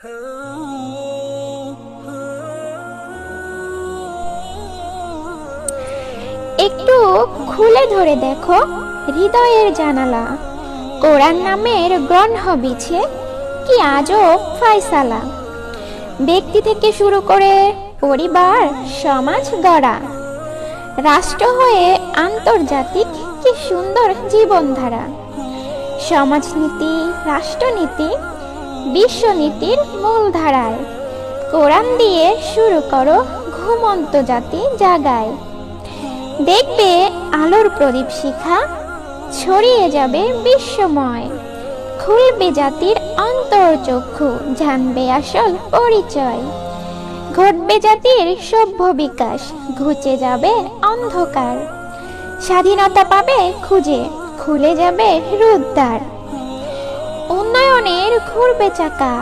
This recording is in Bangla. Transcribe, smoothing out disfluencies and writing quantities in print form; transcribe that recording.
একটু খুলে ধরে দেখো হৃদয়ের জানালা, কোরআন নামের গ্রন্থ বিছে কি আজব ফয়সালা। ব্যক্তি থেকে শুরু করে পরিবার সমাজ গড়া, রাষ্ট্র হয়ে আন্তর্জাতিক কি সুন্দর জীবনধারা। সমাজনীতি, রাষ্ট্রনীতি, বিশ্বনীতির মূলধারায় কোরআন দিয়ে শুরু করো ঘুমন্ত জাতি জাগায়। দেখবে আলোর প্রদীপ শিখা ছড়িয়ে যাবে বিশ্বময়, খুলবে জাতির অন্তরচক্ষু, জানবে আসল পরিচয়। ঘটবে জাতির সভ্য বিকাশ, ঘুচে যাবে অন্ধকার, স্বাধীনতা পাবে খুঁজে, খুলে যাবে রুদ্দ্বার। উন্নয়নের ঘুরবে চাকা,